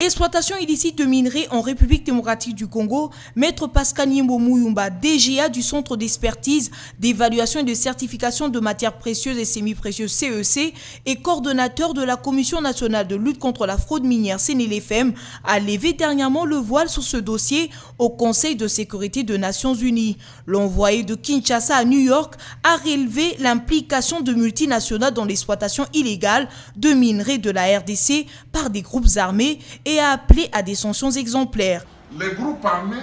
Exploitation illicite de minerais en République démocratique du Congo, Maître Pascal Nyimbo Muyumba, DGA du Centre d'expertise, d'évaluation et de certification de matières précieuses et semi-précieuses CEC et coordonnateur de la Commission nationale de lutte contre la fraude minière CNLFM, a levé dernièrement le voile sur ce dossier au Conseil de sécurité des Nations Unies. L'envoyé de Kinshasa à New York a relevé l'implication de multinationales dans l'exploitation illégale de minerais de la RDC par des groupes armés et a appelé à des sanctions exemplaires. Les groupes armés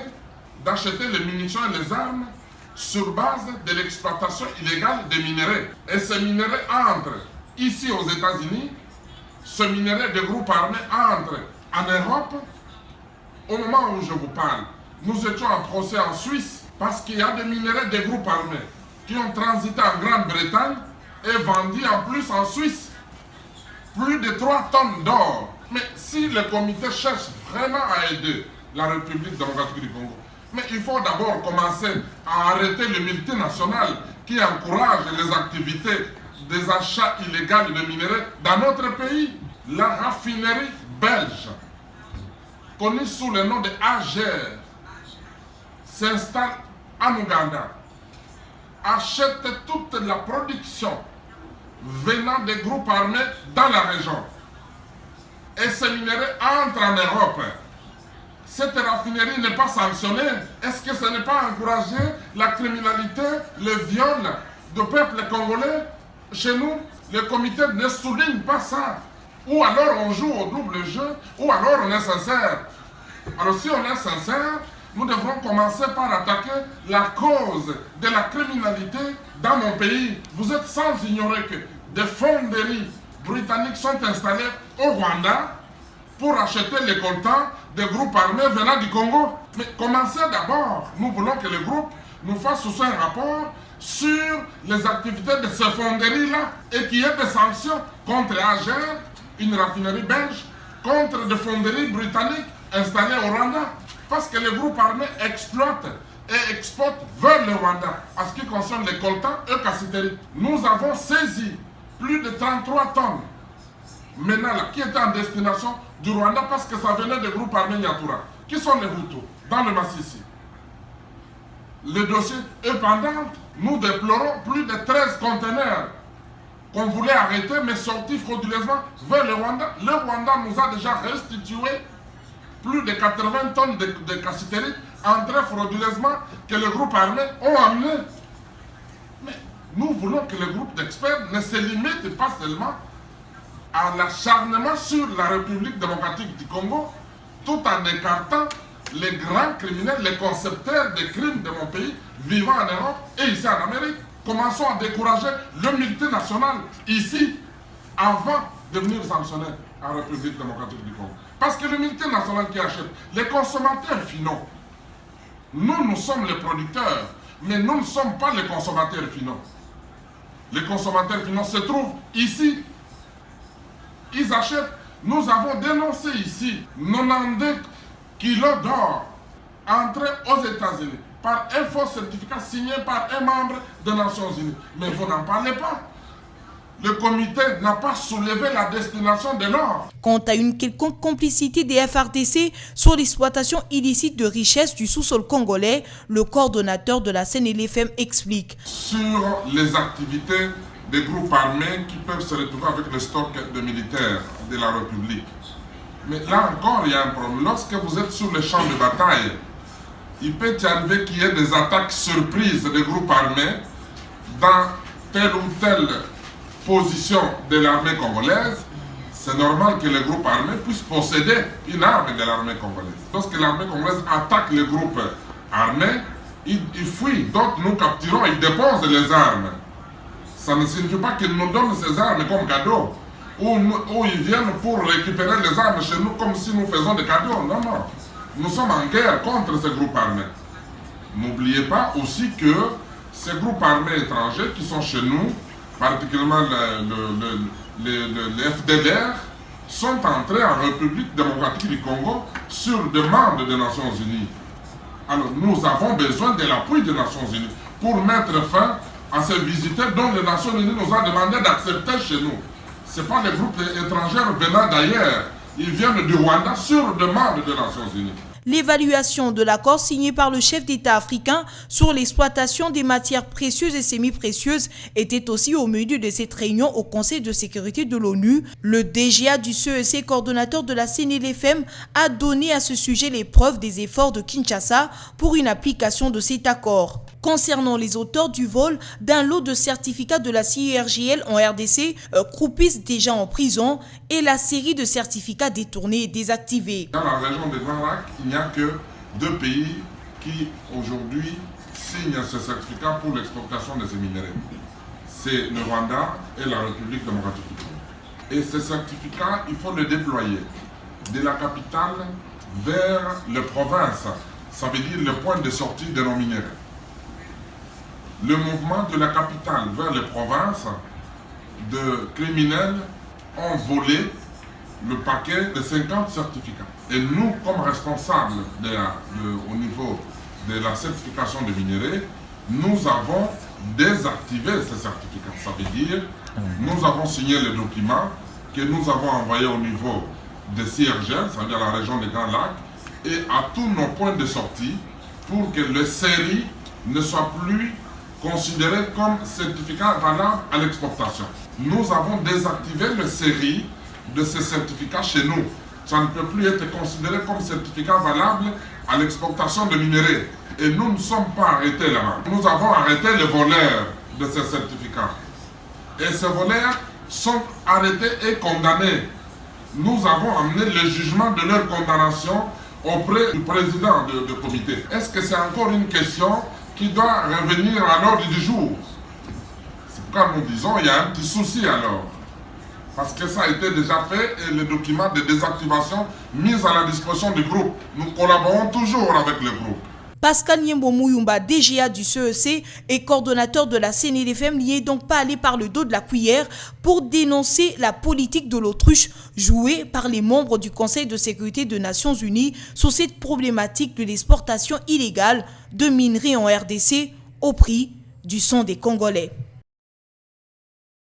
d'acheter les munitions et les armes sur base de l'exploitation illégale des minerais. Et ces minerais entrent ici aux États-Unis, ce minerai des groupes armés entre en Europe. Au moment où je vous parle, nous étions en procès en Suisse parce qu'il y a des minerais des groupes armés qui ont transité en Grande-Bretagne et vendus en plus en Suisse. Plus de 3 tonnes d'or. Mais si le comité cherche vraiment à aider la République démocratique du Congo, mais il faut d'abord commencer à arrêter les multinationales qui encouragent les activités des achats illégaux de minerais dans notre pays. La raffinerie belge, connue sous le nom de AGER, s'installe en Ouganda, achète toute la production venant des groupes armés dans la région. Et ces minerais entrent en Europe. Cette raffinerie n'est pas sanctionnée. Est-ce que ce n'est pas encourager la criminalité, le viol du peuple congolais? Chez nous, le comité ne souligne pas ça. Ou alors on joue au double jeu, ou alors on est sincère. Alors si on est sincère, nous devrons commencer par attaquer la cause de la criminalité dans mon pays. Vous êtes sans ignorer que des fonderies britanniques sont installés au Rwanda pour acheter les coltans des groupes armés venant du Congo. Mais commencez d'abord. Nous voulons que le groupe nous fasse aussi un rapport sur les activités de ces fonderies-là et qu'il y ait des sanctions contre AGER, une raffinerie belge, contre des fonderies britanniques installées au Rwanda. Parce que les groupes armés exploitent et exportent vers le Rwanda. En ce qui concerne les coltans et cassiteries, nous avons saisi plus de 33 tonnes maintenant là, qui étaient en destination du Rwanda parce que ça venait des groupes armés Nyatura, qui sont les Hutus, dans le Massissi. Le dossier est pendant. Nous déplorons plus de 13 conteneurs qu'on voulait arrêter, mais sortis frauduleusement vers le Rwanda. Le Rwanda nous a déjà restitué plus de 80 tonnes de cassiterie entrées frauduleusement que les groupes armés ont amené. Mais nous voulons que le groupe d'experts ne se limite pas seulement à l'acharnement sur la République démocratique du Congo, tout en écartant les grands criminels, les concepteurs de crimes de mon pays, vivant en Europe et ici en Amérique. Commençons à décourager le multinational ici, avant de venir sanctionner la République démocratique du Congo. Parce que le multinational qui achète, les consommateurs finaux, nous sommes les producteurs, mais nous ne sommes pas les consommateurs finaux. Les consommateurs finaux se trouvent ici. Ils achètent. Nous avons dénoncé ici 90 kilos d'or entrés aux États-Unis par un faux certificat signé par un membre des Nations Unies. Mais vous n'en parlez pas. Le comité n'a pas soulevé la destination de l'or. Quant à une quelconque complicité des FRDC sur l'exploitation illicite de richesses du sous-sol congolais, le coordonnateur de la CNLFM explique. Sur les activités des groupes armés qui peuvent se retrouver avec le stock de militaires de la République. Mais là encore, il y a un problème. Lorsque vous êtes sur le champ de bataille, il peut y arriver qu'il y ait des attaques surprises des groupes armés dans telle ou telle position de l'armée congolaise. C'est normal que les groupes armés puissent posséder une arme de l'armée congolaise. Lorsque l'armée congolaise attaque les groupes armés, ils fuient, d'autres nous capturons, ils déposent les armes. Ça ne signifie pas qu'ils nous donnent ces armes comme cadeau, ou ils viennent pour récupérer les armes chez nous comme si nous faisons des cadeaux. Non, non. Nous sommes en guerre contre ces groupes armés. N'oubliez pas aussi que ces groupes armés étrangers qui sont chez nous, particulièrement les FDLR, sont entrés en République démocratique du Congo sur demande des Nations Unies. Alors nous avons besoin de l'appui des Nations Unies pour mettre fin à ces visiteurs dont les Nations Unies nous ont demandé d'accepter chez nous. Ce n'est pas les groupes étrangers venant d'ailleurs Ils viennent du Rwanda sur demande des Nations Unies. L'évaluation de l'accord signé par le chef d'État africain sur l'exploitation des matières précieuses et semi-précieuses était aussi au menu de cette réunion au Conseil de sécurité de l'ONU. Le DGA du CEC, coordonnateur de la CNLFM, a donné à ce sujet les preuves des efforts de Kinshasa pour une application de cet accord. Concernant les auteurs du vol d'un lot de certificats de la CIRGL en RDC, croupissent déjà en prison et la série de certificats détournés et désactivés. Dans la région des Grands Lacs, il n'y a que 2 pays qui aujourd'hui signent ce certificat pour l'exportation de ces minéraux. C'est le Rwanda et la République démocratique du Congo. Et ces certificats, il faut les déployer de la capitale vers les provinces. Ça veut dire le point de sortie de nos minéraux. Le mouvement de la capitale vers les provinces de criminels ont volé le paquet de 50 certificats. Et nous, comme responsables au niveau de la certification des minéraux, nous avons désactivé ces certificats. Ça veut dire, nous avons signé les documents que nous avons envoyés au niveau de CIRGL, c'est-à-dire la région des Grands Lacs, et à tous nos points de sortie pour que les séries ne soient plus considéré comme certificat valable à l'exportation. Nous avons désactivé les séries de ces certificats chez nous. Ça ne peut plus être considéré comme certificat valable à l'exportation de minéraux. Et nous ne sommes pas arrêtés là-bas. Nous avons arrêté les voleurs de ces certificats. Et ces voleurs sont arrêtés et condamnés. Nous avons amené le jugement de leur condamnation auprès du président du comité. Est-ce que c'est encore une question qui doit revenir à l'ordre du jour? C'est pourquoi nous disons qu'il y a un petit souci alors. Parce que ça a été déjà fait et les documents de désactivation mis à la disposition du groupe. Nous collaborons toujours avec le groupe. Pascal Nyembo Mouyumba, DGA du CEC et coordonnateur de la CNLFM, n'y est donc pas allé par le dos de la cuillère pour dénoncer la politique de l'autruche jouée par les membres du Conseil de sécurité des Nations Unies sur cette problématique de l'exportation illégale de minerais en RDC au prix du sang des Congolais.